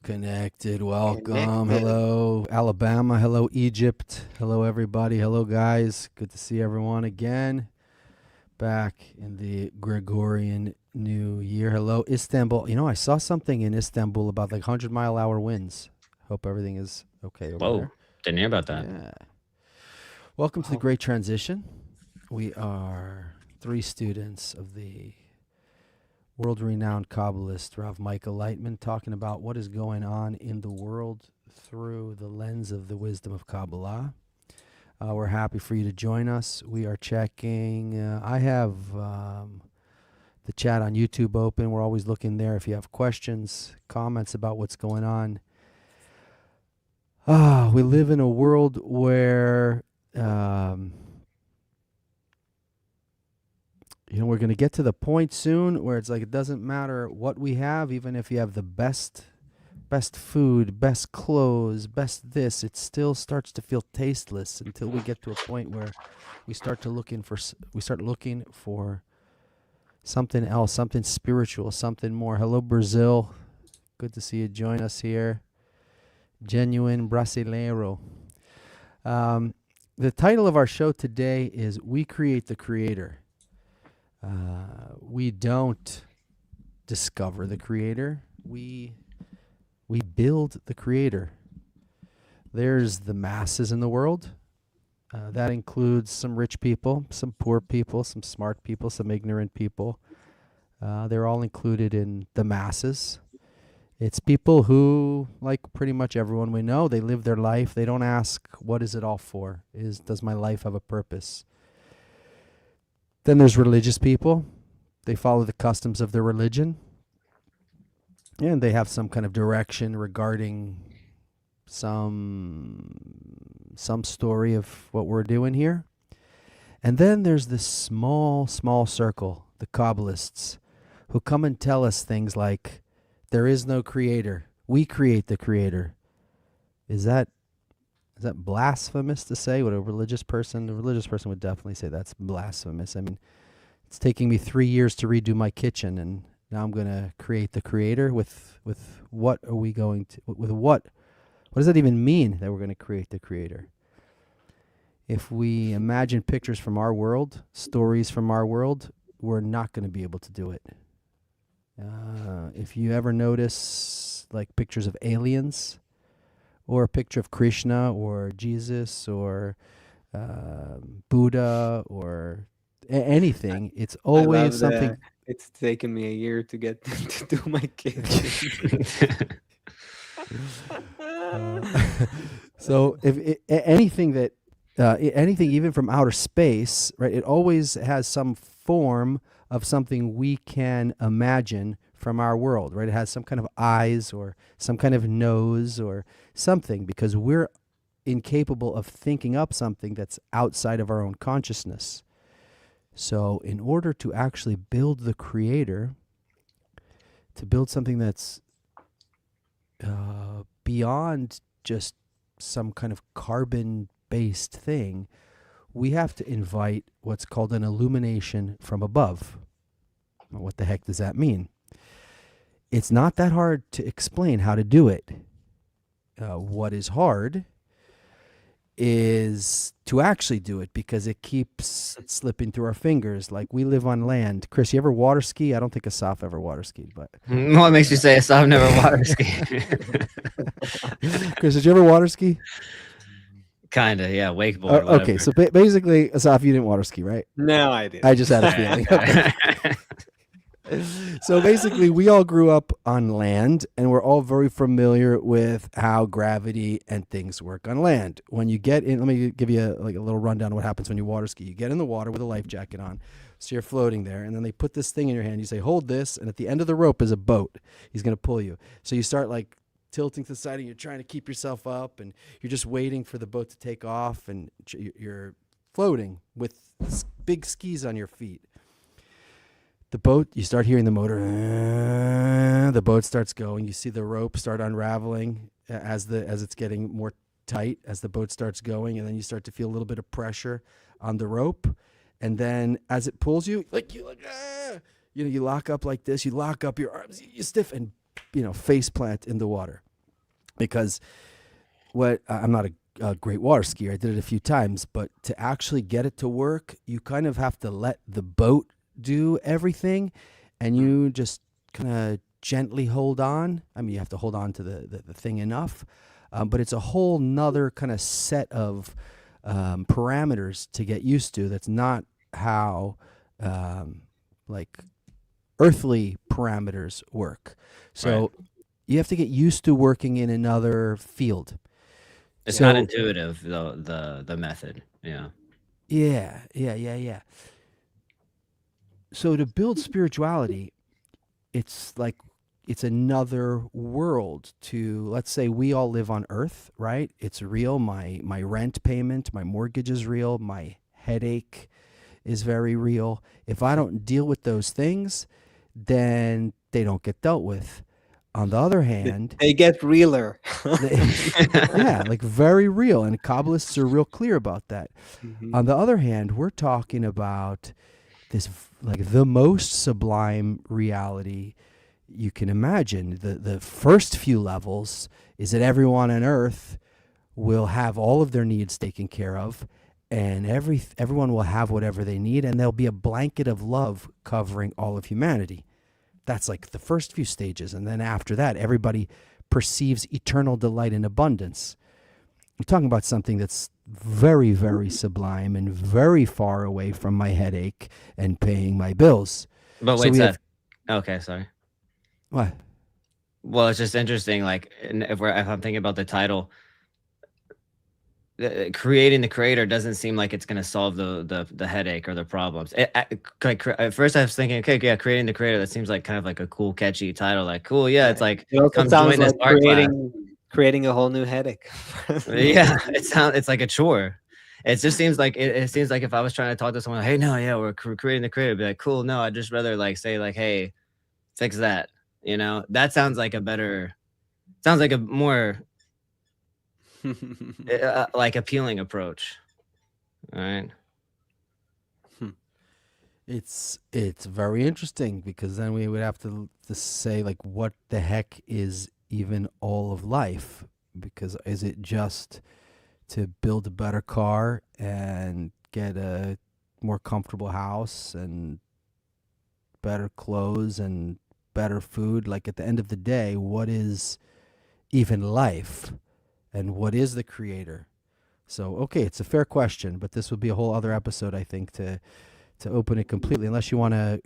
Connected. Welcome. Connected. Hello, Alabama. Hello, Egypt. Hello, everybody. Hello, guys. Good to see everyone again. Back in the Gregorian New Year. Hello, Istanbul. You know, I saw something in Istanbul about like 100-mile-hour winds. Hope everything is okay over Whoa, there. didn't hear about that. Yeah. Welcome to the Great Transition. We are 3 students of the world-renowned Kabbalist Rav Michael Lightman talking about what is going on in the world through the lens of the wisdom of Kabbalah. We're happy for you to join us. We are checking. I have the chat on YouTube open. We're always looking there if you have questions, comments about what's going on. We live in a world where we're going to get to the point soon where it's like it doesn't matter what we have, even if you have the best food, best clothes, best this, it still starts to feel tasteless until we get to a point where we start looking for something else, something spiritual, something more. Hello, Brazil. Good to see you join us here. Genuine Brasileiro. The title of our show today is We Create the Creator. We don't discover the creator. We build the creator. There's the masses in the world. That includes some rich people, some poor people, some smart people, some ignorant people. They're all included in the masses. It's people who, like pretty much everyone we know, they live their life. They don't ask, what is it all for? Does my life have a purpose? Then there's religious people. They follow the customs of their religion. And they have some kind of direction regarding some story of what we're doing here. And then there's this small circle, the Kabbalists, who come and tell us things like, there is no creator. We create the creator. Is that blasphemous to say? What a religious person would definitely say that's blasphemous. I mean, it's taking me 3 years to redo my kitchen, and now I'm going to create the creator with what are we going to, with what does that even mean that we're going to create the creator? If we imagine pictures from our world, stories from our world, we're not going to be able to do it. If you ever notice like pictures of aliens, or a picture of Krishna or Jesus or Buddha or anything, it's always something. It's taken me a year to get to do my kitchen. So if anything that anything even from outer space, right? It always has some form of something we can imagine from our world, right? It has some kind of eyes or some kind of nose or something, because we're incapable of thinking up something that's outside of our own consciousness. So in order to actually build the creator, to build something that's beyond just some kind of carbon-based thing, we have to invite what's called an illumination from above. Well, what the heck does that mean? It's not that hard to explain how to do it. What is hard is to actually do it, because it keeps slipping through our fingers. Like, we live on land. Chris, you ever water ski? I don't think Asaf ever water skied, but What makes you say I've never water skied? Chris, did you ever water ski? Kinda, yeah. Wakeboard. Okay, so basically, Asaf, you didn't water ski, right? No, I didn't. I just had a feeling. Okay. So basically, we all grew up on land, and we're all very familiar with how gravity and things work on land. When you get in, let me give you a little rundown of what happens when you water ski. You get in the water with a life jacket on, so you're floating there, and then they put this thing in your hand. You say, hold this, and at the end of the rope is a boat. He's going to pull you. So you start like tilting to the side, and you're trying to keep yourself up, and you're just waiting for the boat to take off, and you're floating with big skis on your feet. The boat, you start hearing the motor, the boat starts going. You see the rope start unraveling as it's getting more tight, as the boat starts going, and then you start to feel a little bit of pressure on the rope. And then as it pulls you, you lock up like this, you lock up your arms, you stiff and, face plant in the water. because I'm not a great water skier. I did it a few times, but to actually get it to work, you kind of have to let the boat do everything, and you just kind of gently hold on. I mean, you have to hold on to the thing enough, but it's a whole nother kind of set of parameters to get used to. That's not how like earthly parameters work. So Right. you have to get used to working in another field. It's So not intuitive, though, the method. Yeah. yeah. So to build spirituality, it's like it's another world to, let's say we all live on earth, right? It's real. My rent payment, my mortgage is real, my headache is very real. If I don't deal with those things, then they don't get dealt with. On the other hand, They get realer. yeah, like very real, and Kabbalists are real clear about that. Mhm. On the other hand, we're talking about this like the most sublime reality you can imagine. The first few levels is that everyone on earth will have all of their needs taken care of, and everyone will have whatever they need, and there'll be a blanket of love covering all of humanity. That's like the first few stages, and then after that everybody perceives eternal delight and abundance. I'm talking about something that's very, very sublime and very far away from my headache and paying my bills. But So wait, we Seth. have Okay, sorry. what? Well, it's just interesting. Like, if I'm thinking about the title, creating the creator doesn't seem like it's going to solve the headache or the problems. At first I was thinking, okay, yeah, creating the creator, that seems like kind of like a cool, catchy title. Like, cool, yeah, it's like, It also come sounds join this like art class. creating a whole new headache. Yeah, it's like a chore. It just seems like it seems like if I was trying to talk to someone, hey, no, yeah, we're creating the creator, be like, cool, no, I'd just rather like say like, hey, fix that. That sounds like a more like appealing approach. All right. It's very interesting, because then we would have to say like, what the heck is even all of life? Because is it just to build a better car and get a more comfortable house and better clothes and better food? Like at the end of the day, what is even life, and what is the creator? So okay, it's a fair question, but this would be a whole other episode, I think, to open it completely, unless you want to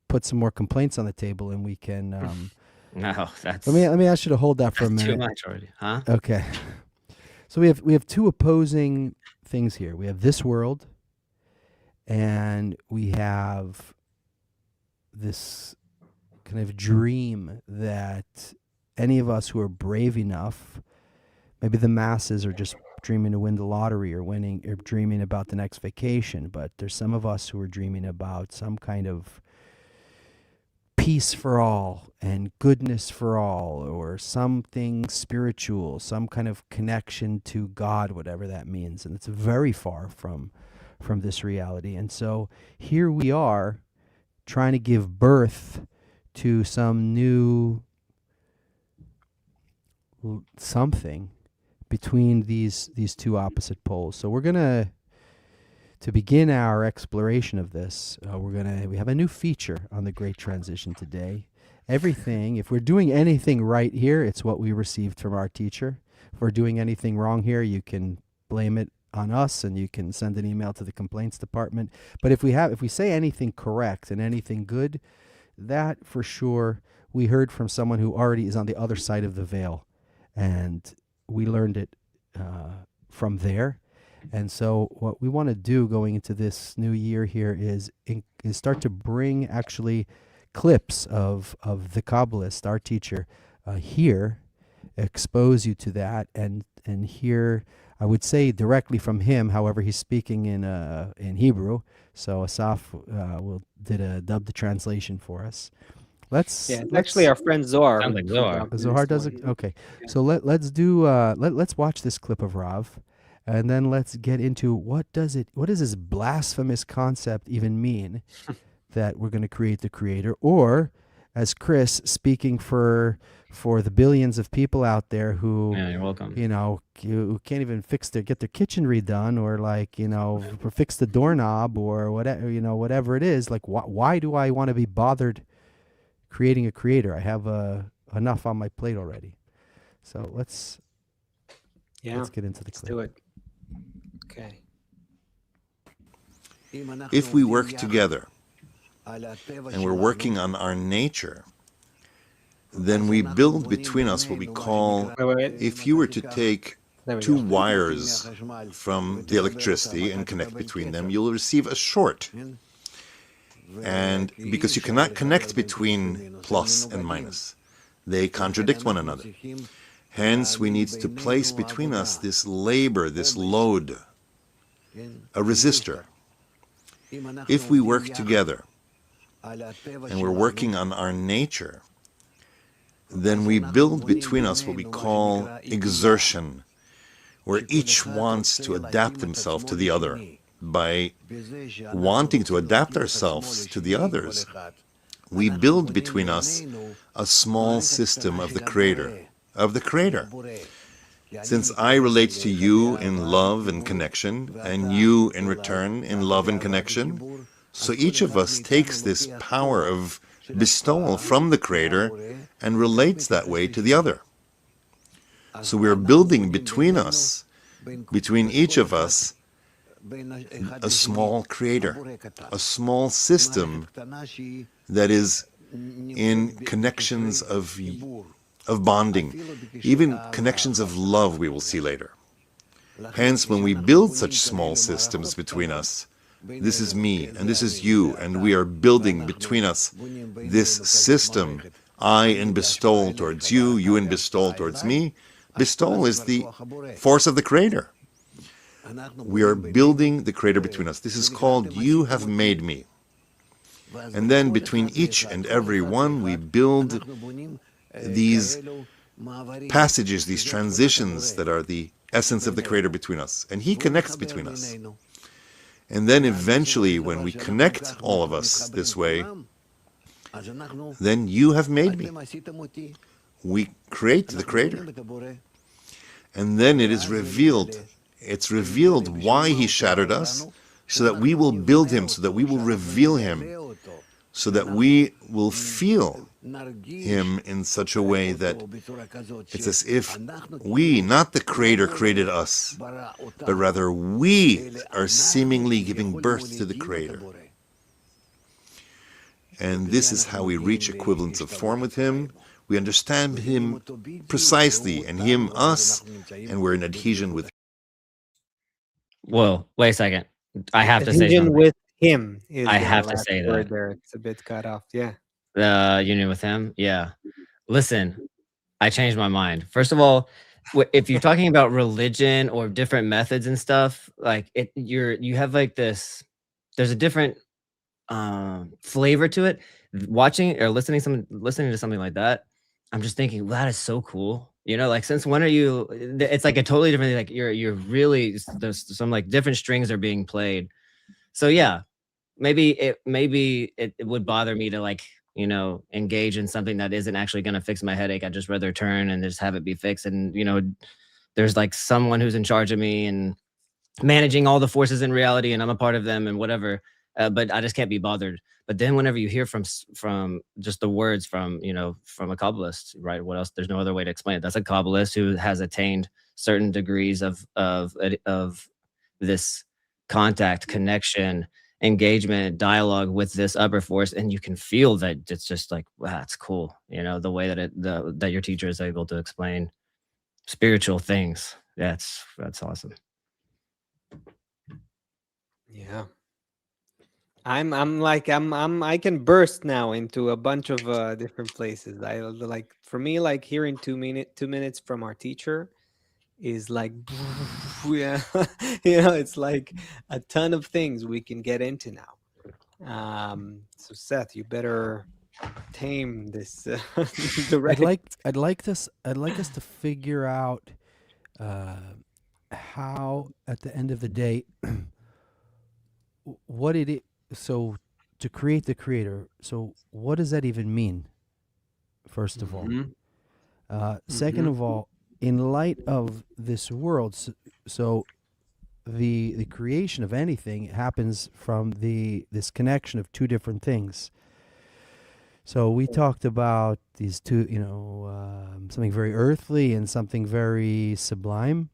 put some more complaints on the table, and we can No, that's let me ask you to hold that for a too minute. much already, huh? Okay. So we have two opposing things here. We have this world, and we have this kind of dream that any of us who are brave enough, maybe the masses are just dreaming to win the lottery or dreaming about the next vacation, but there's some of us who are dreaming about some kind of peace for all and goodness for all, or something spiritual, some kind of connection to God, whatever that means. And it's very far from this reality. And so here we are trying to give birth to some new something between these two opposite poles. So we're gonna, to begin our exploration of this, we have a new feature on the Great Transition today. Everything, if we're doing anything right here, it's what we received from our teacher. If we're doing anything wrong here, you can blame it on us, and you can send an email to the complaints department. But if we say anything correct and anything good, that for sure we heard from someone who already is on the other side of the veil, and we learned it from there. And so what we want to do going into this new year here is start to bring actually clips of the Kabbalist, our teacher, here, expose you to that, and hear, I would say, directly from him. However, he's speaking in Hebrew, so Asaf dubbed the translation for us. Let's Actually our friend Zohar. Sounds like Zohar. Zohar does it. Okay, so let's do let's watch this clip of Rav, and then let's get into what does this blasphemous concept even mean, that we're going to create the creator, or as Chris speaking for the billions of people out there who, Yeah, you're welcome. who can't even get their kitchen redone, or like, or fix the doorknob, or whatever, whatever it is. Like, why do I want to be bothered creating a creator? I have enough on my plate already. So let's Yeah, get into the let's clip. do it. Okay. If we work together and we're working on our nature, then we build between us what we call, Wait. if you were to take There we two go. wires from the electricity and connect between them, you'll receive a short. And because you cannot connect between plus and minus, they contradict one another. Hence, we need to place between us this labor, this load, a resistor. If we work together and we're working on our nature, then we build between us what we call exertion, where each wants to adapt himself to the other. By wanting to adapt ourselves to the others, we build between us a small system of the Creator. Since I relate to you in love and connection, and you in return in love and connection, so each of us takes this power of bestowal from the Creator and relates that way to the other. So we are building between us, between each of us, a small creator, a small system that is in connections of bonding, even connections of love we will see later. Hence, when we build such small systems between us, this is me and this is you, and we are building between us this system, I in bestowal towards you, you in bestowal towards me. Bestowal is the force of the Creator. We are building the Creator between us. This is called You Have Made Me. And then between each and every one, we build these passages, these transitions that are the essence of the Creator between us. And He connects between us. And then eventually, when we connect all of us this way, then you have made me. We create the Creator. And then it is revealed. It's revealed why He shattered us, so that we will build Him, so that we will reveal Him, so that we will feel Him in such a way that it's as if we, not the Creator, created us, but rather we are seemingly giving birth to the Creator. And this is how we reach equivalence of form with Him. We understand Him precisely, and Him us, and we're in adhesion with Him. Whoa, wait a second. I have to say Adhesion something. with Him is I the have to last say word that. there. It's a bit cut off. Yeah. The union with Him. Yeah. Listen, I changed my mind. First of all, if you're talking about religion or different methods and stuff, like you have like this. There's a different flavor to it. Watching or listening to something like that, I'm just thinking, wow, that is so cool. Like since when are you? It's like a totally different. Like you're really there's some like different strings are being played. So yeah, maybe it would bother me to like engage in something that isn't actually going to fix my headache. I'd just rather turn and just have it be fixed. And there's like someone who's in charge of me and managing all the forces in reality, and I'm a part of them and whatever. But I just can't be bothered. But then whenever you hear from just the words from from a Kabbalist, right? What else? There's no other way to explain it. That's a Kabbalist who has attained certain degrees of this contact, connection, engagement, dialogue with this upper force, and you can feel that it's just like, wow, it's cool. The way that that your teacher is able to explain spiritual things. That's awesome. Yeah. I can burst now into a bunch of different places. I like, for me, like hearing 2 minutes from our teacher is like yeah, it's like a ton of things we can get into now. So Seth, you better tame this direct. I'd like us to figure out how, at the end of the day, what it is. So to create the Creator. So what does that even mean? first of all. Mhm. Second Mhm. of all, in light of this world, so the creation of anything happens from this connection of two different things. So we talked about these two, something very earthly and something very sublime.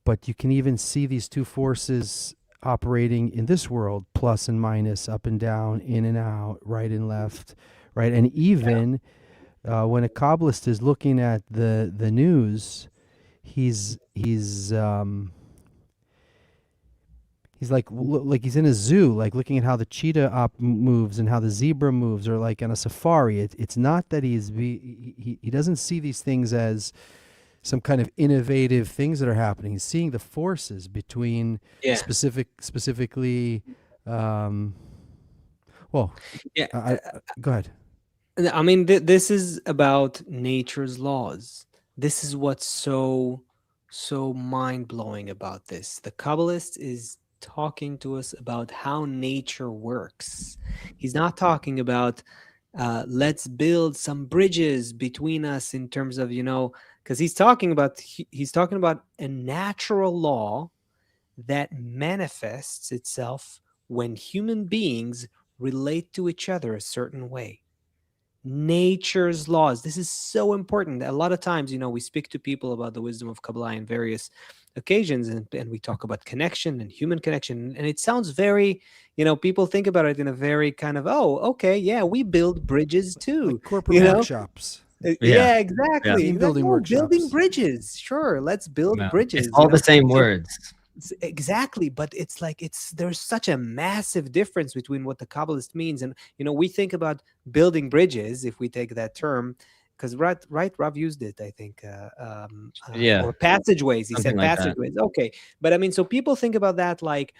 But you can even see these two forces operating in this world, plus and minus, up and down, in and out, right and left, right? And even when a Kabbalist is looking at the news, he's like he's in a zoo, like looking at how the cheetah moves and how the zebra moves, or like on a safari. It's not that he doesn't see these things as some kind of innovative things that are happening. He's seeing the forces between Yeah. specifically. Well, Yeah. go ahead. I mean, this is about nature's laws. This is what's so mind blowing about this. The Kabbalist is talking to us about how nature works. He's not talking about let's build some bridges between us in terms of, because he's talking about a natural law that manifests itself when human beings relate to each other a certain way. Nature's laws. This is so important. A lot of times, we speak to people about the wisdom of Kabbalah in various occasions, and we talk about connection and human connection. And it sounds very, people think about it in a very kind of, oh, okay, yeah, we build bridges too. Like corporate know? workshops. Yeah, exactly. Team building Building workshops. bridges. Sure, let's build No, bridges. it's all the same words. Exactly, but it's like there's such a massive difference between what the Kabbalist means, and we think about building bridges, if we take that term, because right, Rav used it, I think, Yeah, or passageways. He something said like that. passageways. Okay, but I mean, so people think about that like,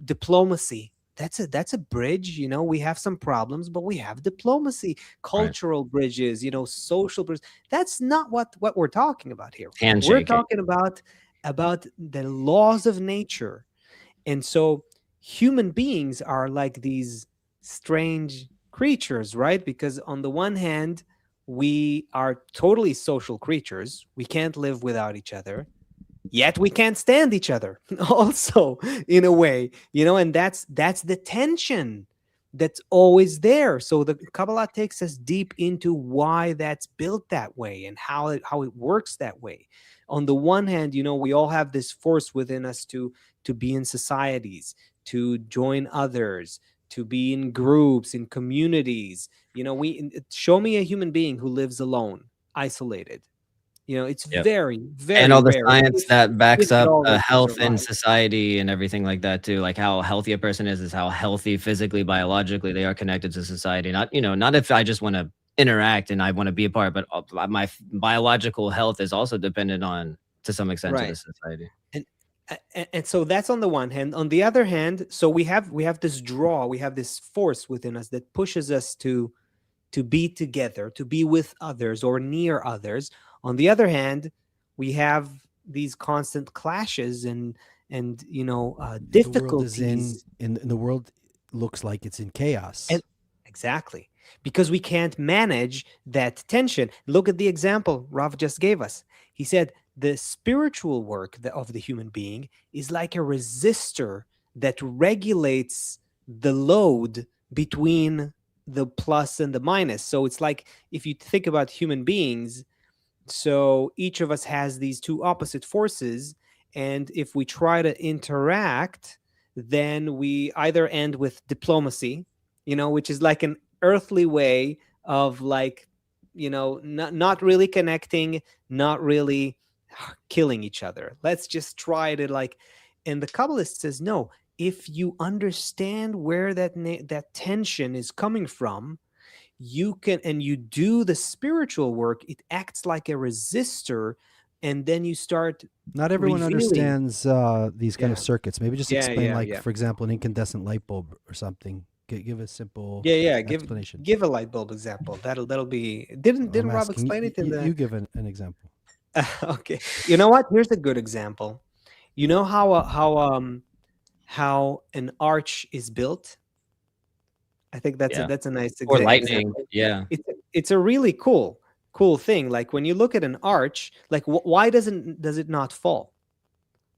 diplomacy. That's a bridge. We have some problems, but we have diplomacy, cultural bridges, social bridges. That's not what we're talking about here. We're Handshaking. talking about the laws of nature. And so human beings are like these strange creatures, right? Because on the one hand, we are totally social creatures. We can't live without each other. Yet we can't stand each other also, in a way, and that's the tension that's always there. So the Kabbalah takes us deep into why that's built that way and how it works that way. On the one hand, we all have this force within us to be in societies, to join others, to be in groups, in communities. Show me a human being who lives alone, isolated. It's Yep. very, very And all the rare. science that backs If at up all, to health in survive. society and everything like that too. Like how healthy a person is how healthy physically, biologically they are connected to society. Not if I just want to interact and I want to be a part, but my biological health is also dependent on, to some extent, to the Right. society. And so that's on the one hand. On the other hand, so we have this draw, we have this force within us that pushes us to be together, to be with others or near others. On the other hand, we have these constant clashes and difficulties. The world is in the world looks like it's in chaos. Exactly. Because we can't manage that tension. Look at the example Rav just gave us. He said the spiritual work of the human being is like a resistor that regulates the load between the plus and the minus. So it's like, if you think about human beings, so each of us has these two opposite forces, and if we try to interact, then we either end with diplomacy, which is like an earthly way of like, not really connecting, not really killing each other. Let's just try to like, and the Kabbalist says, no, if you understand where that tension is coming from, you can, and you do the spiritual work, it acts like a resistor, and then you start. Not everyone revealing. understands these kind of circuits. Maybe just explain, for example, an incandescent light bulb or something. Give a simple explanation. Give a light bulb example. That'll be. Didn't Rob explain it in the? You give an example. Okay. You know what? Here's a good example. You know how an arch is built? I think that's Yeah. a nice Or example. lightning. Yeah. It's a really cool thing. Like when you look at an arch, like why does it not fall?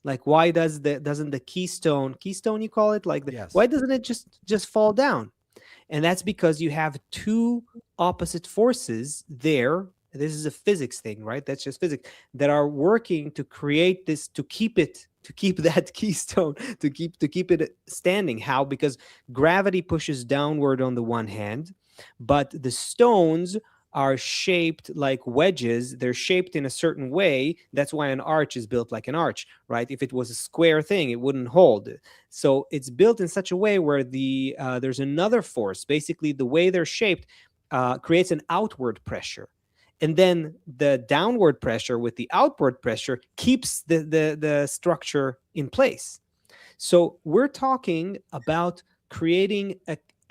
Like why doesn't the keystone you call it, like why Yes. doesn't it just fall down? And that's because you have two opposite forces there. This is a physics thing, right? That's just physics that are working to create this, to keep that keystone, to keep it standing. How? Because gravity pushes downward on the one hand, but the stones are shaped like wedges. They're shaped in a certain way. That's why an arch is built like an arch, right? If it was a square thing, it wouldn't hold. So it's built in such a way where there's another force. Basically, the way they're shaped creates an outward pressure, and then the downward pressure with the outward pressure keeps the structure in place. So we're talking about creating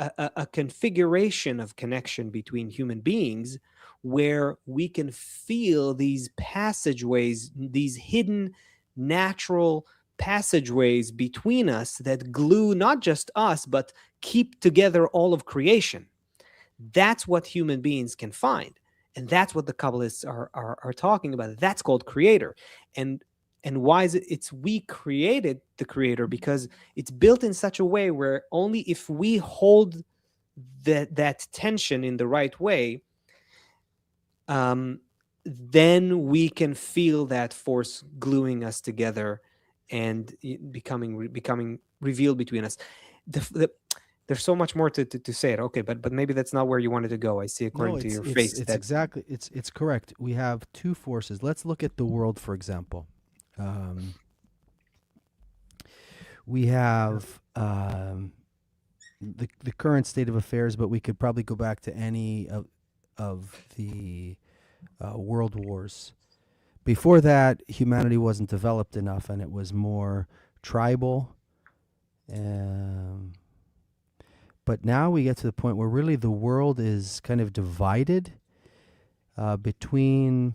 a configuration of connection between human beings where we can feel these passageways, these hidden natural passageways between us that glue not just us, but keep together all of creation. That's what human beings can find. And that's what the Kabbalists are talking about. That's called creator. And why is it? It's we created the creator because it's built in such a way where only if we hold that tension in the right way, then we can feel that force gluing us together and becoming revealed between us. There's so much more to say it. Okay, but maybe that's not where you wanted to go. I see according No, to your it's face. it's exactly it's correct. We have two forces. Let's look at the world, for example. We have the current state of affairs, but we could probably go back to any of the world wars. Before that, humanity wasn't developed enough, and it was more tribal. But now we get to the point where really the world is kind of divided between,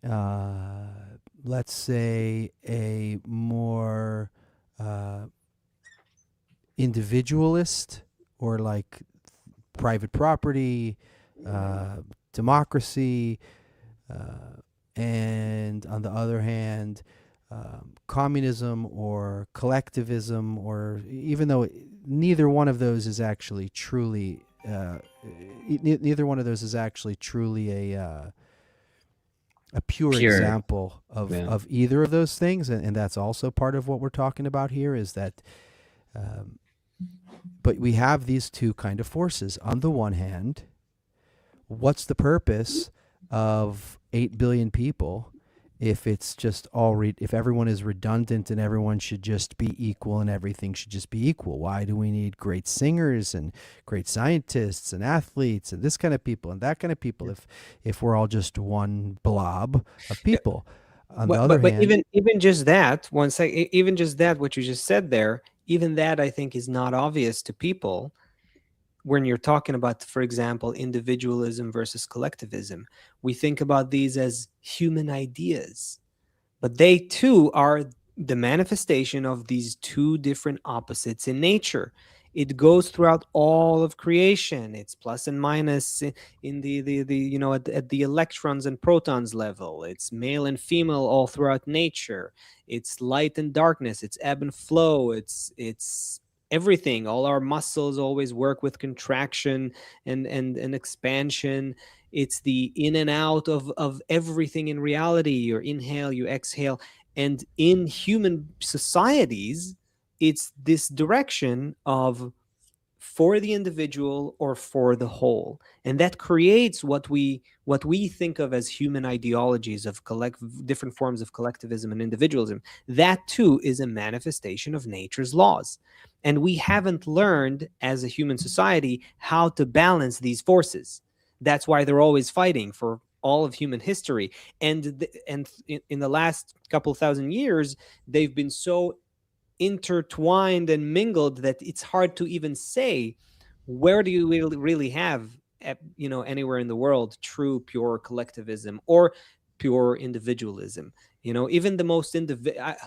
let's say, a more individualist or like private property, democracy, and on the other hand, communism or collectivism, or even though neither one of those is actually truly neither one of those is actually truly a pure example of either of those things, and that's also part of what we're talking about here is that but we have these two kind of forces. On the one hand, what's the purpose of 8 billion people if it's just if everyone is redundant and everyone should just be equal and everything should just be equal? Why do we need great singers and great scientists and athletes and this kind of people and that kind of people if we're all just one blob of people? On the other hand, even just that, even just that, what you just said there, even that I think is not obvious to people when you're talking about, for example, individualism versus collectivism. We think about these as human ideas, but they too are the manifestation of these two different opposites in nature. It goes throughout all of creation. It's plus and minus in the at the electrons and protons level. It's male and female all throughout nature. It's light and darkness. It's ebb and flow. It's everything. All our muscles always work with contraction and expansion. It's the in and out of everything in reality. You inhale, you exhale. And in human societies, it's this direction of for the individual or for the whole. And that creates what we think of as human ideologies of different forms of collectivism and individualism. That too is a manifestation of nature's laws. And we haven't learned as a human society how to balance these forces. That's why they're always fighting for all of human history. And in the last couple thousand years, they've been so intertwined and mingled that it's hard to even say where do you really have anywhere in the world true pure collectivism or pure individualism. Even the most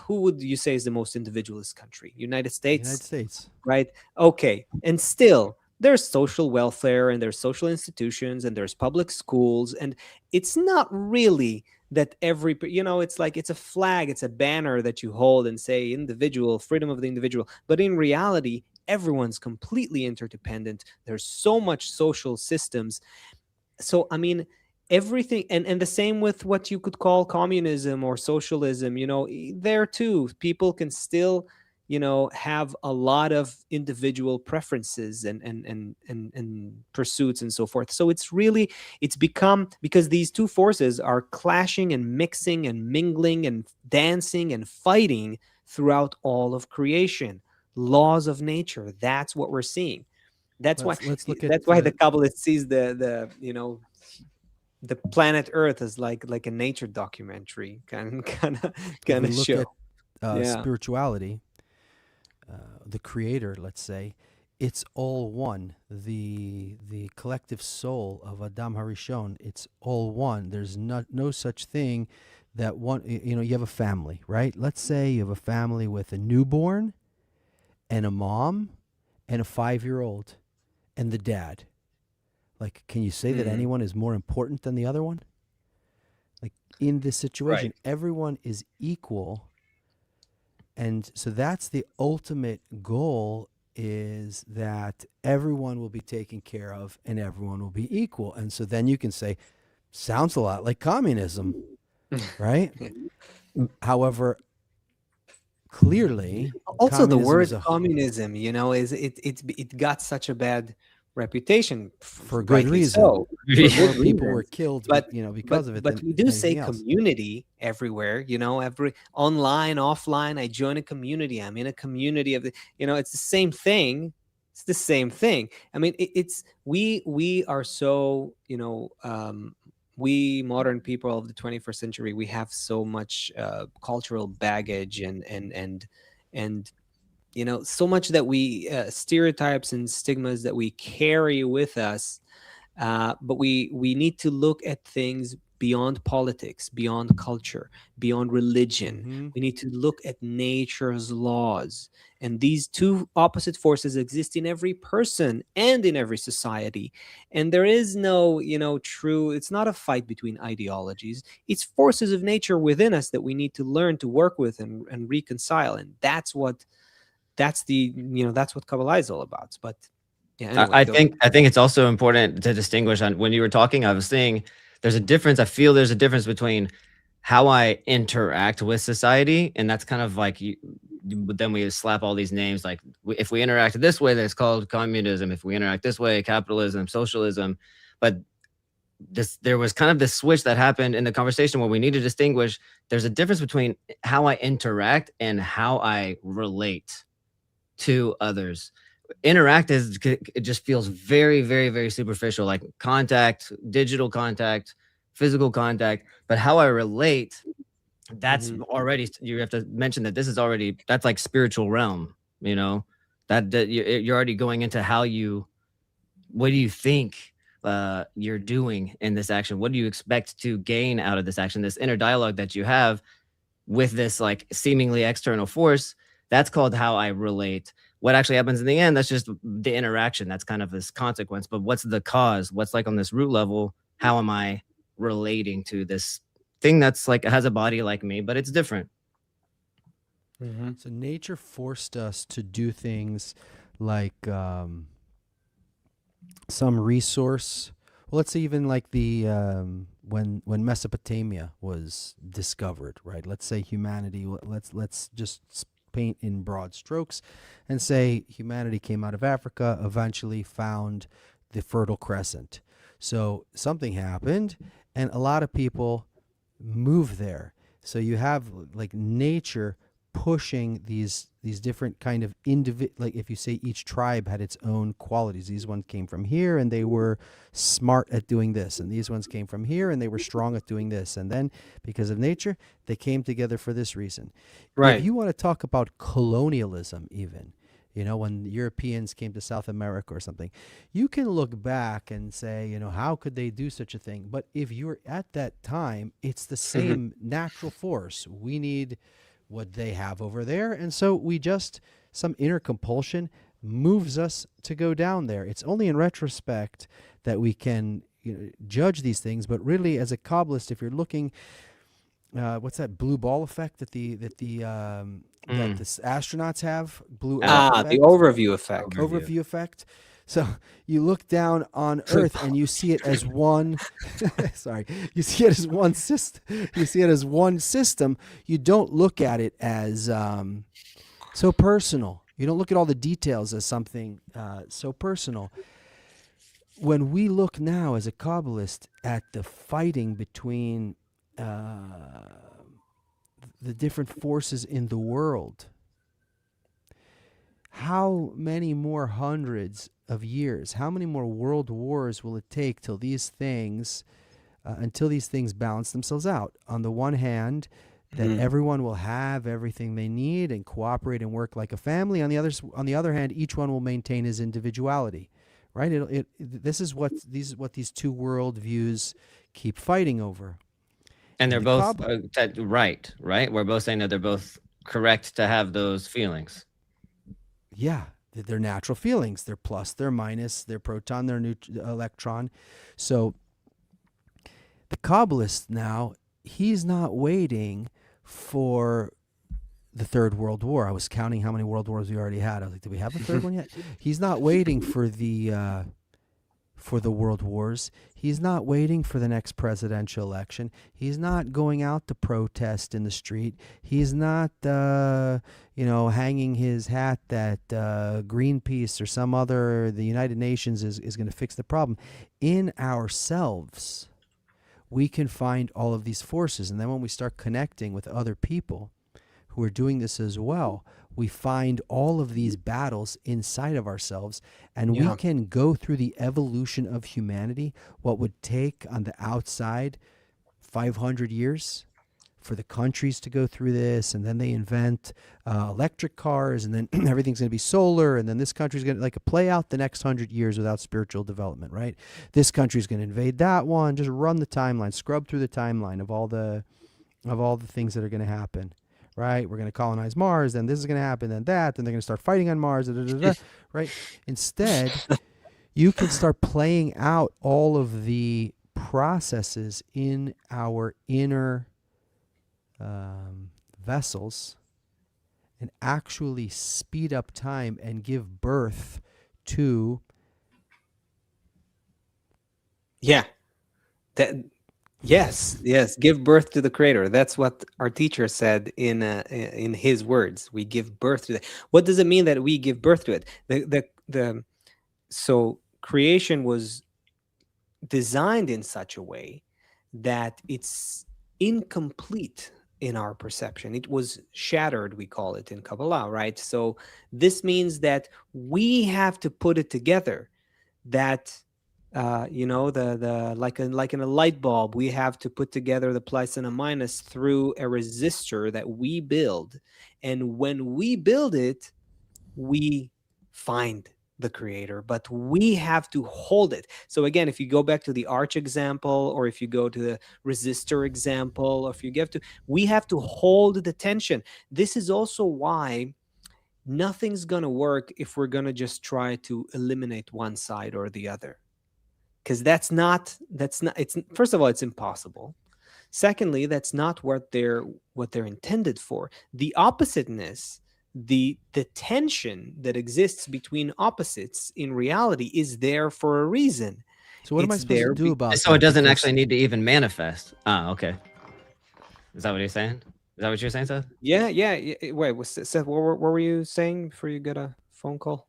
who would you say is the most individualist country? United States, United States. right? Okay. And still there's social welfare and there's social institutions and there's public schools, and it's not really that it's like it's a flag, it's a banner that you hold and say individual freedom of the individual, but in reality everyone's completely interdependent. There's so much social systems. So I mean, everything, and the same with what you could call communism or socialism, there too people can still have a lot of individual preferences and pursuits and so forth. So it's become, because these two forces are clashing and mixing and mingling and dancing and fighting throughout all of creation. Laws of nature, that's what we're seeing. Let's look at That's why the Kabbalist sees the planet Earth as like a nature documentary kind if we of look show. at Yeah. spirituality, the creator, let's say, it's all one. The collective soul of Adam Harishon, it's all one. There's no such thing that one. You have a family, right? Let's say you have a family with a newborn, and a mom, and a 5-year-old, and the dad. Like, can you say that anyone is more important than the other one? Like, in this situation, everyone is equal. And so that's the ultimate goal, is that everyone will be taken care of and everyone will be equal. And so then you can say, sounds a lot like communism, right? However, clearly, Also, the communism word is communism, is it got such a bad reputation, for good rightly reason. so. More good people were reasons. killed, But because of it. but than we do say anything else. community everywhere, every online, offline, I join a community, I'm in a community of it's the same thing. It's the same thing. I mean, it's we are so, we modern people of the 21st century, we have so much cultural baggage and so much that we stereotypes and stigmas that we carry with us. But we need to look at things beyond politics, beyond culture, beyond religion. We need to look at nature's laws. And these two opposite forces exist in every person and in every society. And there is no, true, it's not a fight between ideologies. It's forces of nature within us that we need to learn to work with and reconcile. And that's what Kabbalah is all about. But yeah, anyway, I think it's also important to distinguish on when you were talking. I was saying there's a difference. I feel there's a difference between how I interact with society, and that's kind of like then we slap all these names. Like if we interact this way, that's called communism. If we interact this way, capitalism, socialism. But there was kind of this switch that happened in the conversation where we need to distinguish. There's a difference between how I interact and how I relate to others. Interact it just feels very, very, very superficial, like contact, digital contact, physical contact. But how I relate, that's already, you have to mention that this is already, that's like spiritual realm, that you're already going into what do you think you're doing in this action? What do you expect to gain out of this action? This inner dialogue that you have with this like seemingly external force, that's called how I relate. What actually happens in the end, that's just the interaction. That's kind of this consequence. But what's the cause? What's like on this root level? How am I relating to this thing that's like has a body like me, but it's different? So nature forced us to do things like some resource. Well, let's say even like the when Mesopotamia was discovered, right? Let's say humanity. Let's just paint in broad strokes and say humanity came out of Africa, eventually found the Fertile Crescent. So something happened and a lot of people moved there. So you have like nature pushing these different kind of like if you say each tribe had its own qualities. These ones came from here and they were smart at doing this, and these ones came from here and they were strong at doing this, and then because of nature they came together for this reason. Right. If you want to talk about colonialism, even when Europeans came to South America or something, you can look back and say, how could they do such a thing? But if you're at that time, it's the same natural force. We need what they have over there. And so we just, some inner compulsion moves us to go down there. It's only in retrospect that we can judge these things. But really, as a Kabbalist, if you're looking, what's that blue ball effect that the astronauts have? Blue Earth effect? The overview effect. Overview effect. So you look down on Earth and you see it as one. Sorry, you see it as one system. You see it as one system. You don't look at it as so personal. You don't look at all the details as something so personal. When we look now as a Kabbalist at the fighting between the different forces in the world, how many more hundreds of years, how many more world wars will it take till these things, until these things balance themselves out? On the one hand, that everyone will have everything they need and cooperate and work like a family. On the other hand, each one will maintain his individuality, right? This is what these two world views keep fighting over. And they're both right? We're both saying that they're both correct to have those feelings. Yeah, they're natural feelings. They're plus, they're minus, they're proton, they're electron. So the Kabbalist now, he's not waiting for the Third World War. I was counting how many world wars we already had. I was like, did we have a third one yet? He's not waiting for the world wars. He's not waiting for the next presidential election. He's not going out to protest in the street. He's not, hanging his hat that Greenpeace or some other, the United Nations is going to fix the problem. In ourselves, we can find all of these forces. And then when we start connecting with other people who are doing this as well, we find all of these battles inside of ourselves, and we can go through the evolution of humanity, what would take on the outside 500 years for the countries to go through this, and then they invent electric cars, and then everything's going to be solar, and then this country's going to play out the next 100 years without spiritual development, right? This country's going to invade that one. Just run the timeline, scrub through the timeline of all the things that are going to happen. Right, we're going to colonize Mars, then this is going to happen, then that, then they're going to start fighting on Mars, right? Instead, you can start playing out all of the processes in our inner vessels and actually speed up time and give birth to. Yes, give birth to the Creator. That's what our teacher said in his words. We give birth to that. What does it mean that we give birth to it? So creation was designed in such a way that it's incomplete in our perception. It was shattered, we call it in Kabbalah, right? So this means that we have to put it together. That like in a light bulb, we have to put together the plus and a minus through a resistor that we build. And when we build it, we find the Creator, but we have to hold it. So again, if you go back to the arch example, or if you go to the resistor example, or if you get to, we have to hold the tension. This is also why nothing's going to work if we're going to just try to eliminate one side or the other. Because that's not, it's, first of all, it's impossible. Secondly, that's not what they're intended for. The oppositeness, the tension that exists between opposites in reality is there for a reason. So what am I supposed to do about it? So it doesn't actually need to even manifest. Okay. Is that what you're saying? Is that what you're saying, Seth? Yeah. Wait, Seth, what were you saying before you got a phone call?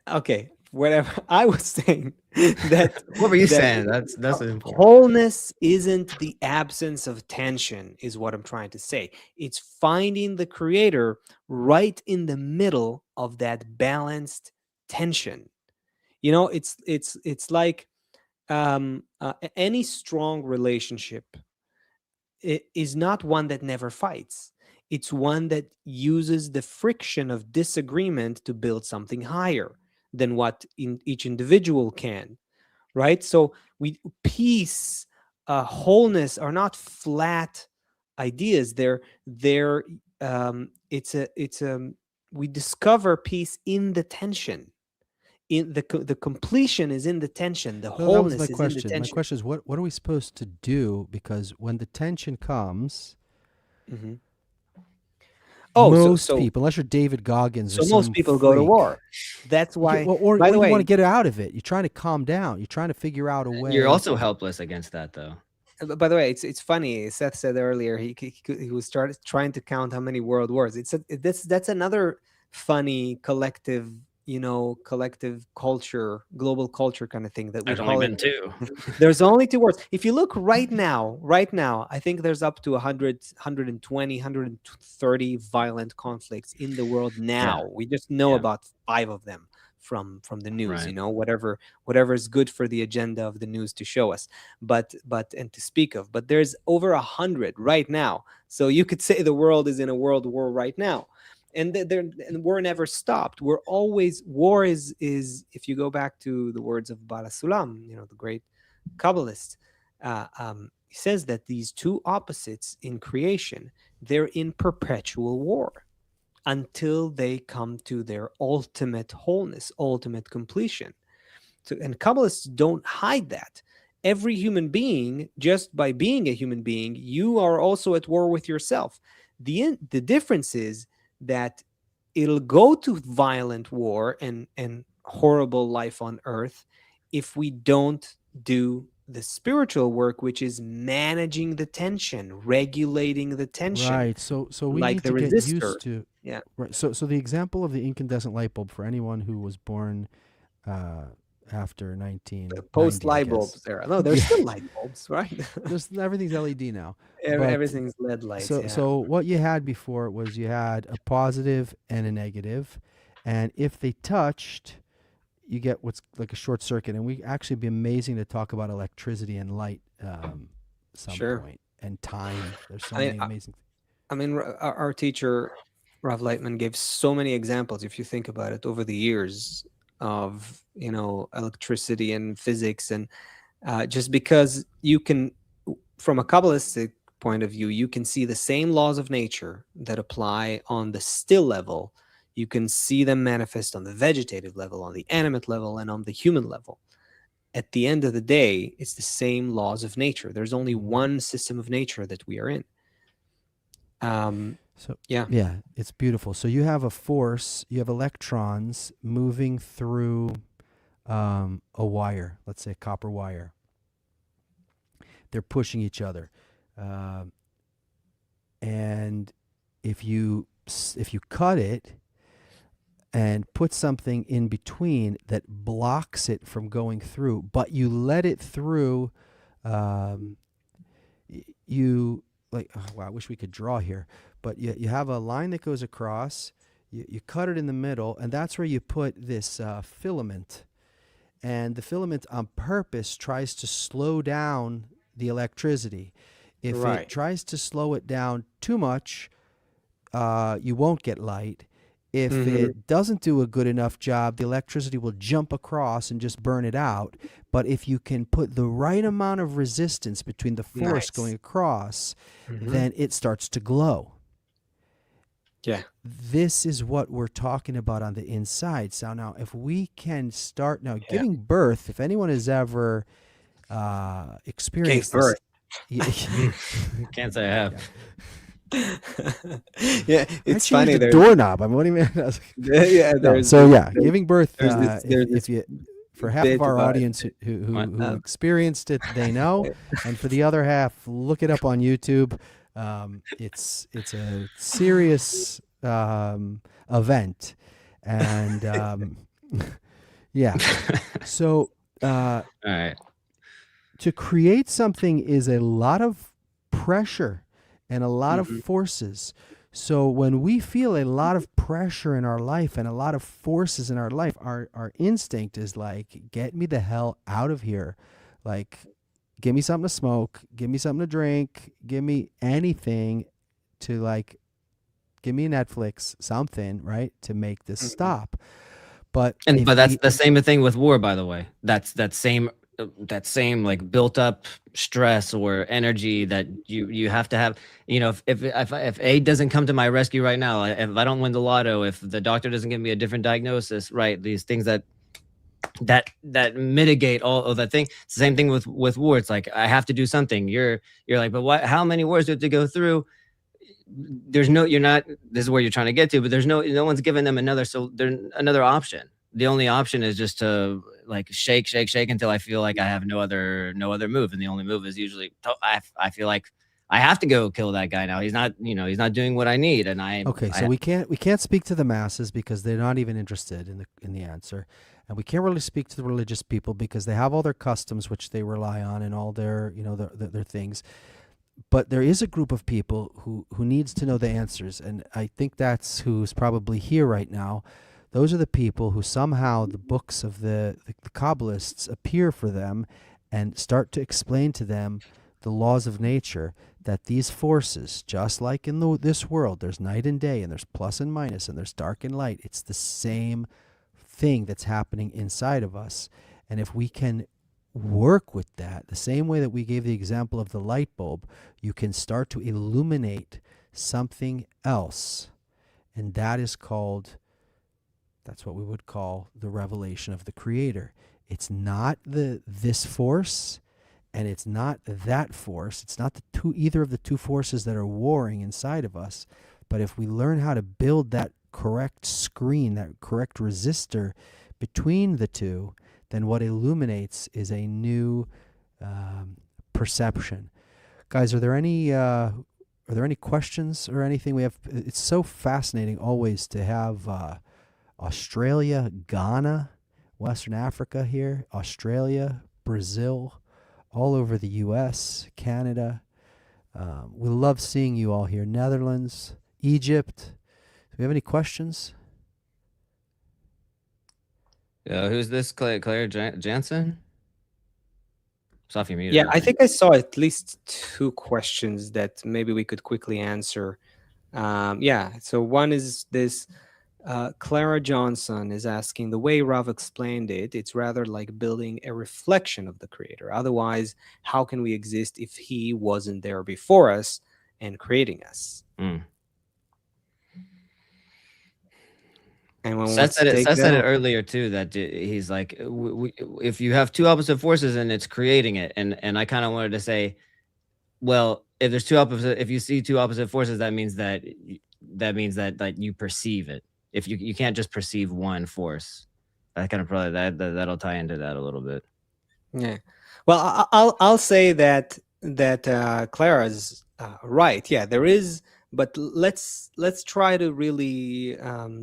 Okay, whatever. I was saying that. What were you saying? That's important. Wholeness isn't the absence of tension, is what I'm trying to say. It's finding the Creator right in the middle of that balanced tension. It's like any strong relationship is not one that never fights. It's one that uses the friction of disagreement to build something higher than what each individual can, right? So peace, wholeness are not flat ideas. They're we discover peace in the tension. In the completion is in the tension. The So that was my wholeness is in the question. My tension. question is, what are we supposed to do? Because when the tension comes, Hmm. Oh, most people, unless you're David Goggins or so most some people go to freak, war. That's why. or By the you way, want to get out of it. You're trying to calm down. You're trying to figure out a way. You're also helpless against that, though. by the way, it's funny. Seth said earlier he was trying to count how many world wars. That's another funny collective, collective culture, global culture kind of thing that we There's only call been it. 2. There's only 2 wars. If you look right now, I think there's up to 100, 120, 130 violent conflicts in the world now. We just know about 5 of them from the news, Right. whatever is good for the agenda of the news to show us, but and to speak of. But there's over 100 right now. So you could say the world is in a world war right now. And war never stopped. War is if you go back to the words of Bala Sulam, the great Kabbalist, he says that these 2 opposites in creation, they're in perpetual war until they come to their ultimate wholeness, ultimate completion. So, and Kabbalists don't hide that. Every human being, just by being a human being, you are also at war with yourself. The difference is that it'll go to violent war and horrible life on earth if we don't do the spiritual work, which is managing the tension, regulating the tension. Right. So we like need the to get resistor. used to. Yeah. Right. So the example of the incandescent light bulb for anyone who was born after 1990, Post I light guess. bulbs era. No, there's still light bulbs, right? Everything's LED now. Everything's LED lights. So what you had before was you had a positive and a negative, and if they touched, you get what's like a short circuit. And we actually be amazing to talk about electricity and light some point, and time. There's so many amazing. I mean, our teacher Rav Lightman gave so many examples, if you think about it, over the years of electricity and physics, and just because you can, from a Kabbalistic point of view, you can see the same laws of nature that apply on the still level. You can see them manifest on the vegetative level, on the animate level, and on the human level. At the end of the day, it's the same laws of nature. There's only one system of nature that we are in. Yeah, it's beautiful. So you have a force, you have electrons moving through a wire, let's say a copper wire. They're pushing each other. And if you cut it and put something in between that blocks it from going through, but you let it through, I wish we could draw here, but you have a line that goes across, you cut it in the middle, and that's where you put this filament. And the filament on purpose tries to slow down the electricity. If it tries to slow it down too much, you won't get light. If it doesn't do a good enough job, the electricity will jump across and just burn it out. But if you can put the right amount of resistance between the force going across, then it starts to glow. Yeah. This is what we're talking about on the inside. So now if we can start giving birth, if anyone has ever experienced birth. Can't say I have. Yeah, it's funny. The doorknob. I mean, what do you mean? Giving birth. If you, for half of our audience who experienced it, they know, and for the other half, look it up on YouTube. It's a serious event, and yeah. So, all right. To create something is a lot of pressure and a lot of forces. So when we feel a lot of pressure in our life and a lot of forces in our life, our instinct is like, get me the hell out of here. Like, give me something to smoke, give me something to drink, give me anything to give me Netflix, something, right, to make this stop. But that's the same thing with war, by the way. That's that same that same like built up stress or energy that you have to have. If A doesn't come to my rescue right now, if I don't win the lotto, if the doctor doesn't give me a different diagnosis, right, these things that mitigate all of that thing. It's the same thing with war. It's like I have to do something. You're like, but what, how many wars do you have to go through? You're not, this is where you're trying to get to, but there's no one's giving them another option. The only option is just to like shake until I feel like I have no other move. And the only move is usually, I feel like I have to go kill that guy now. He's not doing what I need. And we can't speak to the masses because they're not even interested in the answer. And we can't really speak to the religious people because they have all their customs, which they rely on, and all their, their things. But there is a group of people who needs to know the answers. And I think that's who's probably here right now. Those are the people who somehow the books of the Kabbalists appear for them and start to explain to them the laws of nature, that these forces, just like in this world, there's night and day, and there's plus and minus, and there's dark and light. It's the same thing that's happening inside of us. And if we can work with that, the same way that we gave the example of the light bulb, you can start to illuminate something else. And that's what we would call the revelation of the Creator. It's not this force, and it's not that force. It's not either of the two forces that are warring inside of us. But if we learn how to build that correct screen, that correct resistor between the two, then what illuminates is a new perception. Guys, are there any questions or anything? It's so fascinating always to have Australia, Ghana, Western Africa here, Australia, Brazil, all over the U.S., Canada. We love seeing you all here. Netherlands, Egypt. Do we have any questions? Who's this? Claire Jansen? Sophie muted. Yeah, I think I saw at least 2 questions that maybe we could quickly answer. So one is this. Clara Johnson is asking, the way Rav explained it, it's rather like building a reflection of the Creator. Otherwise, how can we exist if he wasn't there before us and creating us? Mm. Seth said it earlier too, that he's like, if you have two opposite forces and it's creating it, and I kind of wanted to say, well, if you see two opposite forces, that means that like you perceive it. If you can't just perceive one force, that kind of probably that'll tie into that a little bit. Yeah, well, I'll say that Clara's right. Yeah, there is, but let's try to really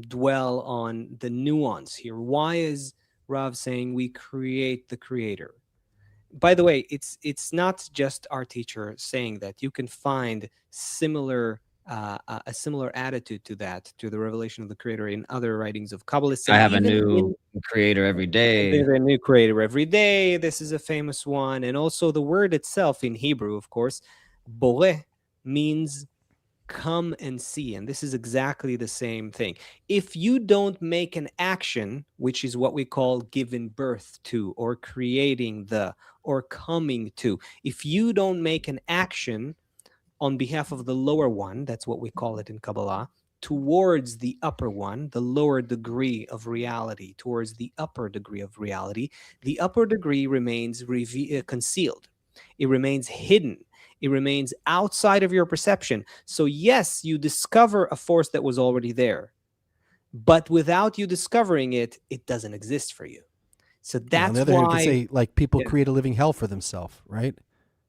dwell on the nuance here. Why is Rav saying we create the Creator? By the way, it's not just our teacher saying that. You can find a similar attitude to the revelation of the Creator in other writings of Kabbalists. I have a new creator every day. There's a new creator every day. This is a famous one. And also the word itself in Hebrew, of course, boreh, means come and see. And this is exactly the same thing. If you don't make an action, which is what we call giving birth to, or creating or coming to, if you don't make an action on behalf of the lower one, that's what we call it in Kabbalah, towards the upper one, the lower degree of reality, towards the upper degree of reality, the upper degree remains concealed. It remains hidden. It remains outside of your perception. So yes, you discover a force that was already there, but without you discovering it, it doesn't exist for you. So that's on the other why... hand, you could say, like, people create a living hell for themselves, right?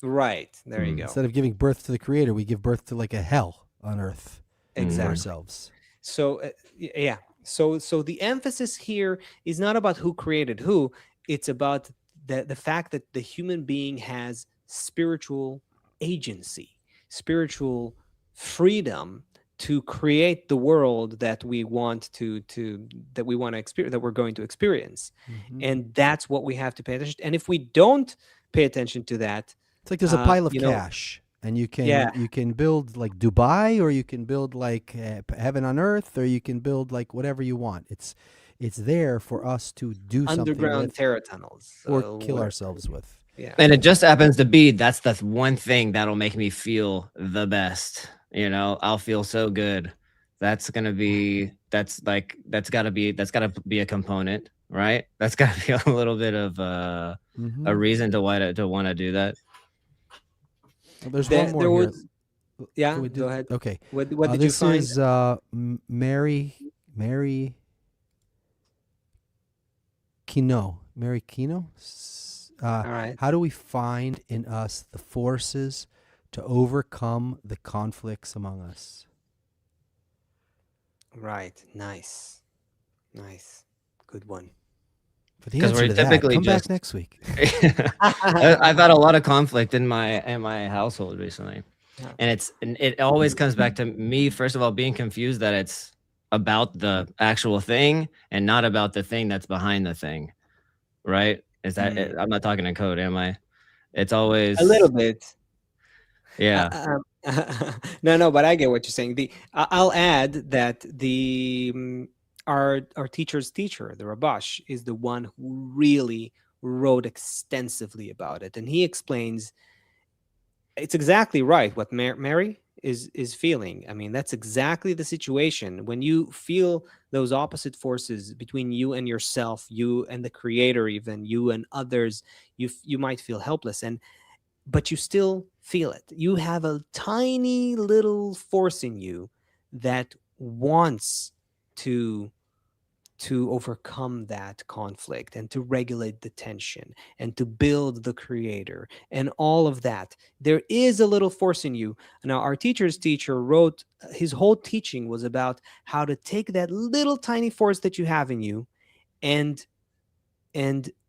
Right. There you go. Instead of giving birth to the Creator, we give birth to like a hell on earth. Exactly. Ourselves. So So the emphasis here is not about who created who. It's about the fact that the human being has spiritual agency, spiritual freedom to create the world that we want to experience, that we're going to experience. Mm-hmm. And that's what we have to pay attention to. And if we don't pay attention to that, it's like there's a pile of cash, and you can build like Dubai, or you can build like heaven on earth, or you can build like whatever you want. It's It's there for us to do something Underground with terror tunnels. or So kill whatever. ourselves with. Yeah. And it just happens to be that's the one thing that'll make me feel the best. You know, I'll feel so good. That's gotta be a component, right? That's gotta be a little bit of a reason to want to do that. Well, there's There one more here. was, yeah, Can we go ahead. Okay. What did you This find? is Mary Kino. Mary Kino. All right. How do we find in us the forces to overcome the conflicts among us? Right. Nice. Good one. For the 'Cause answer we're to that, typically come back just- next week. I've had a lot of conflict in my household recently. Yeah. And it always comes back to me, first of all, being confused that it's about the actual thing and not about the thing that's behind the thing. Right? Is that I'm not talking in code, am I? It's always A little bit. Yeah. No, but I get what you're saying. I'll add that our teacher's teacher, the Rabash, is the one who really wrote extensively about it, and he explains it's exactly right what Mary is feeling. I mean, that's exactly the situation. When you feel those opposite forces between you and yourself, you and the creator, even you and others, you might feel helpless, but you still feel it. You have a tiny little force in you that wants to overcome that conflict and to regulate the tension and to build the creator and all of that. There is a little force in you. Now, our teacher's teacher wrote, his whole teaching was about how to take that little tiny force that you have in you and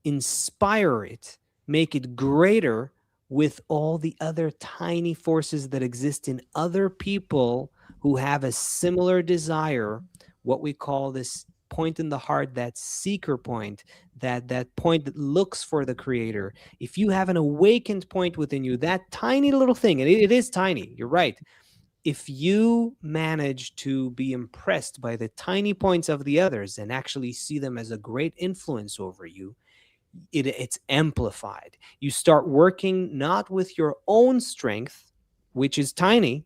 inspire it, make it greater with all the other tiny forces that exist in other people who have a similar desire, what we call this point in the heart, that seeker point, that point that looks for the creator. If you have an awakened point within you, that tiny little thing, and it is tiny, you're right. If you manage to be impressed by the tiny points of the others and actually see them as a great influence over you, it's amplified. You start working not with your own strength, which is tiny,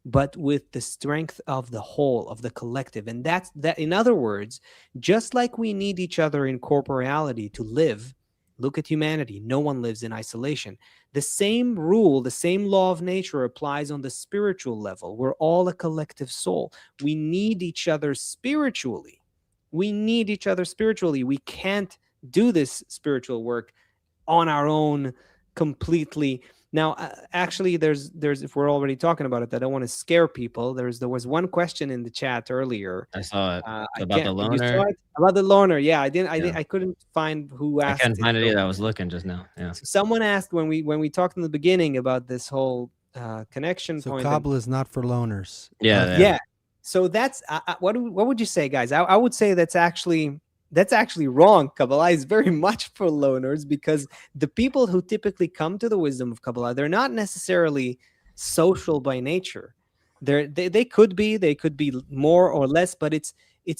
but with the strength of the whole, of the collective. And that's that. In other words, just like we need each other in corporeality to live, look at humanity. No one lives in isolation. The same rule, the same law of nature applies on the spiritual level. We're all a collective soul. We need each other spiritually. We can't do this spiritual work on our own completely. Now, actually, there's if we're already talking about it, I don't want to scare people. There was one question in the chat earlier. I saw it. About the You loner. saw it? About the loner. Yeah, I couldn't find who I asked. couldn't find it so- either. I was looking just now. Yeah. So someone asked when we talked in the beginning about this whole connection So point. Kabbalah is not for loners. Yeah. So that's what would you say, guys? I would say that's actually wrong. Kabbalah is very much for loners, because the people who typically come to the wisdom of Kabbalah, they're not necessarily social by nature. They could be more or less, but it's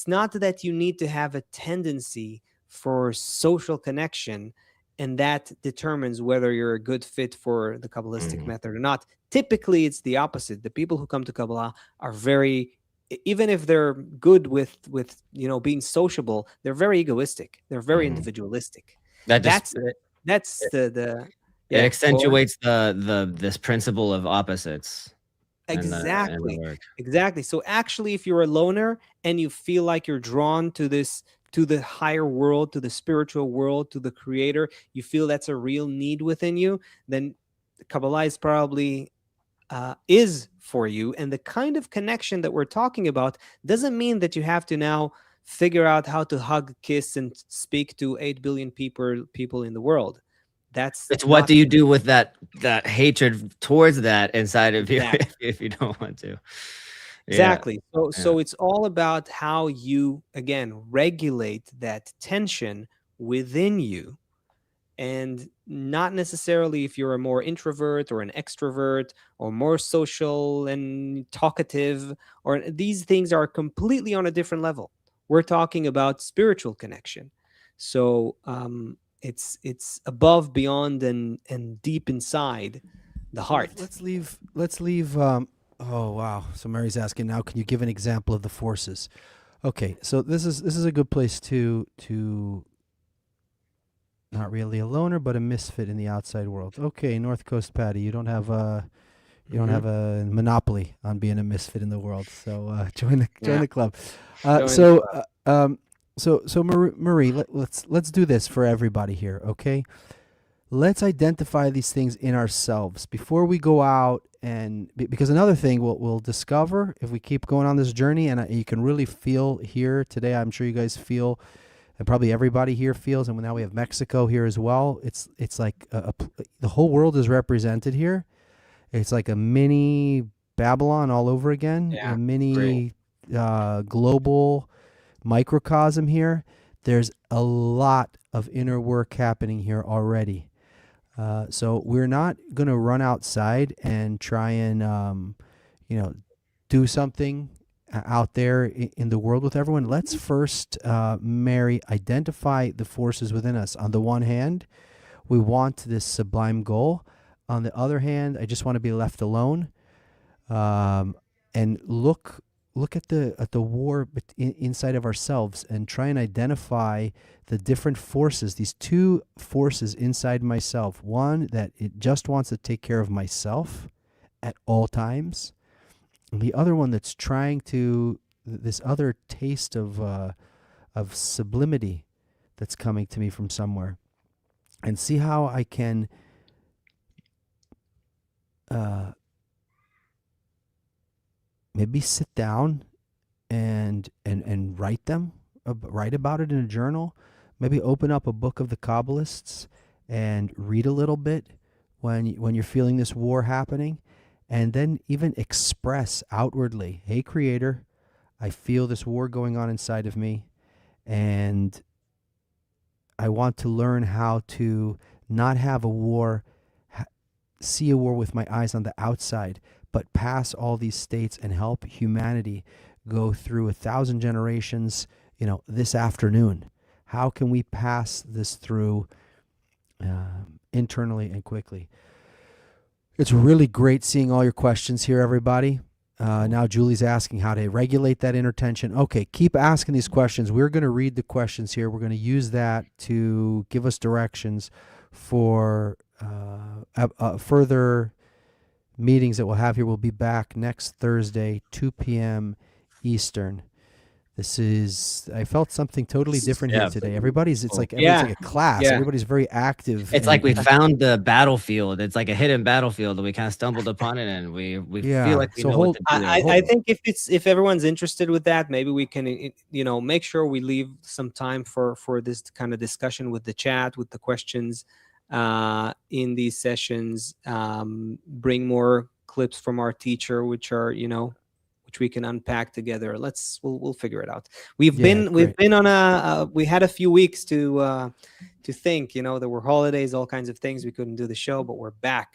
not that you need to have a tendency for social connection, and that determines whether you're a good fit for the Kabbalistic method or not. Typically, it's the opposite. The people who come to Kabbalah are very, even if they're good with being sociable, they're very egoistic. They're very individualistic. That's the it accentuates this principle of opposites. Exactly. So actually, if you're a loner and you feel like you're drawn to the higher world, to the spiritual world, to the creator, you feel that's a real need within you, then Kabbalah is probably is for you. And the kind of connection that we're talking about doesn't mean that you have to now figure out how to hug, kiss, and speak to 8 billion people in the world. It's what do you do with that hatred towards that inside of you if you don't want to. Exactly. So it's all about how you, again, regulate that tension within you, and not necessarily if you're a more introvert or an extrovert or more social and talkative, or these things are completely on a different level. we're talking about spiritual connection. So it's above, beyond, and deep inside the heart. Let's leave. Oh wow! So Mary's asking now. Can you give an example of the forces? Okay, so this is a good place to not really a loner, but a misfit in the outside world. Okay, North Coast Patty, you don't have a Mhm. monopoly on being a misfit in the world. So join the Yeah. club. Join the So club. so Marie, let's do this for everybody here. Okay, let's identify these things in ourselves before we go out, and because another thing we'll discover if we keep going on this journey, and you can really feel here today, I'm sure you guys feel, and probably everybody here feels, and now we have Mexico here as well. It's like the whole world is represented here. It's like a mini Babylon all over again, Yeah, a great. mini global microcosm here. There's a lot of inner work happening here already. So we're not going to run outside and try and, do something out there in the world with everyone. Let's first, Mary, identify the forces within us. On the one hand, we want this sublime goal. On the other hand, I just want to be left alone, and look at the war inside of ourselves, and try and identify the different forces. These two forces inside myself. One that it just wants to take care of myself at all times, and the other one that's trying to this other taste of sublimity that's coming to me from somewhere, and see how I can maybe sit down and write about it in a journal. Maybe open up a book of the Kabbalists and read a little bit when you're feeling this war happening, and then even express outwardly, hey Creator, I feel this war going on inside of me, and I want to learn how to not have a war, see a war with my eyes on the outside, but pass all these states and help humanity go through 1,000 generations, this afternoon. How can we pass this through internally and quickly? It's really great seeing all your questions here, everybody. Now Julie's asking how to regulate that inner tension. Okay, keep asking these questions. We're going to read the questions here. We're going to use that to give us directions for further meetings that we'll have here. We'll be back next Thursday, 2 p.m. Eastern. I felt something totally different here today. Everybody's like a class. Yeah. Everybody's very active. It's like we found the battlefield. It's like a hidden battlefield, and we kind of stumbled upon it, and we feel like we know what to do. I think if everyone's interested with that, maybe we can make sure we leave some time for this kind of discussion with the chat, with the questions in these sessions. Bring more clips from our teacher, which are which we can unpack together. We'll figure it out. We've been on we had a few weeks to think. There were holidays, all kinds of things. We couldn't do the show, but we're back.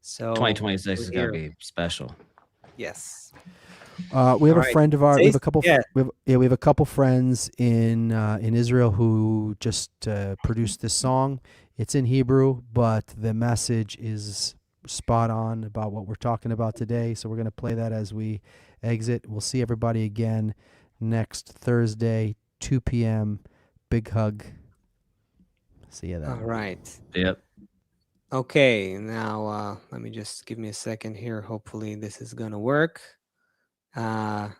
So 2026 is gonna be special. Yes. We have a friend of ours. We have a couple. Yeah. We have a couple friends in Israel who just produced this song. It's in Hebrew, but the message is spot on about what we're talking about today. So we're going to play that as we exit. We'll see everybody again next Thursday, 2 p.m. Big hug. See you then. All right. Yep. Okay. Now, let me just give me a second here. Hopefully this is going to work. Yeah,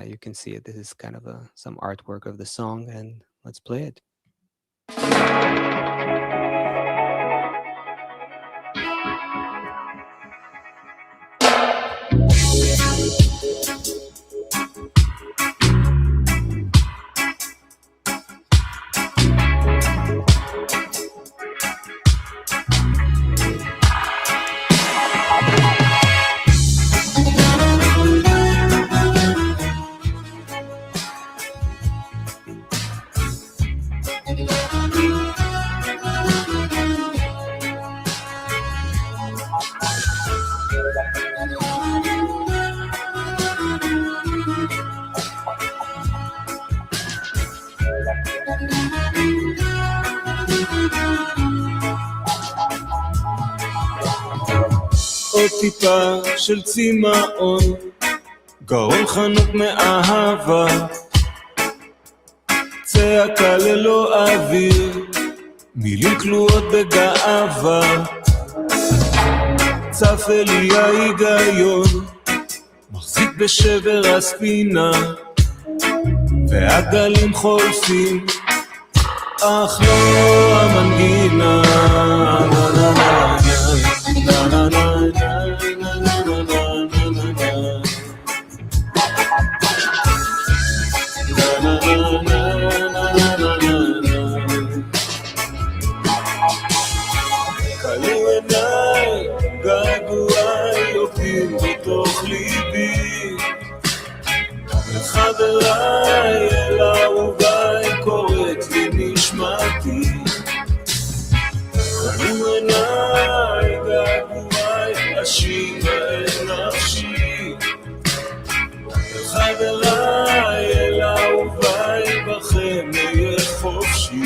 you can see it. This is kind of some artwork of the song, and let's play it. טיפה של צמאון, גאון חנוק מאהבה, צעקה ללא אוויר, מילים כלואות בגאווה, צף אלי ההיגיון, מחזיק בשבר הספינה, והגלים חולפים, אך לא המנגינה. כלו עיניי, געגועי עובדים בתוך ליבי, לחבריי אל אהוביי קוראת לי נשמתי. כלו עיניי, געגועי אשיבה את נפשי, לחבריי אל אהוביי בכם אהיה חופשי.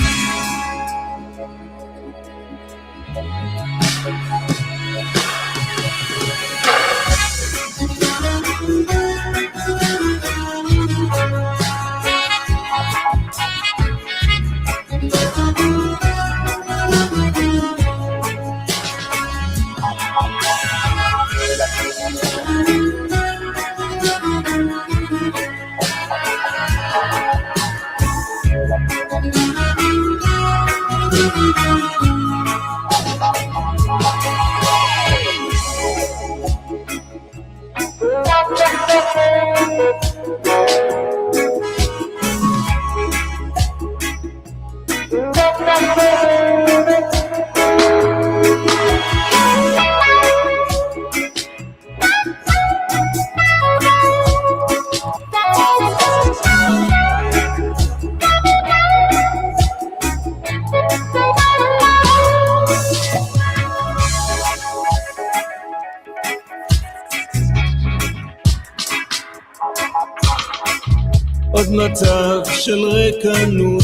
עוד מצב של רקנות,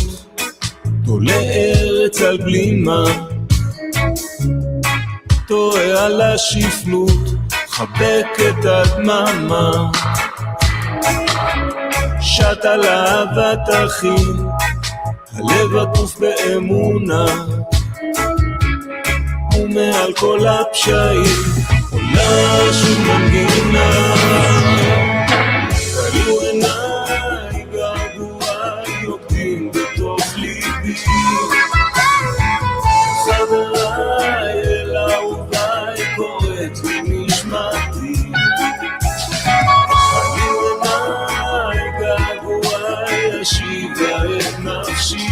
תולה ארץ על בלימה, תוהה על השפלות, חבק את הדממה, שט על אהבת אחים, הלב עטוף באמונה, ומעל כל הפשעים עולה שוב מנגינה. כלו עיניי, געגועי עוקדים בתוך ליבי, חבריי אל אהוביי קוראת לי נשמתי. כלו עיניי, געגועי אשיבה את נפשי,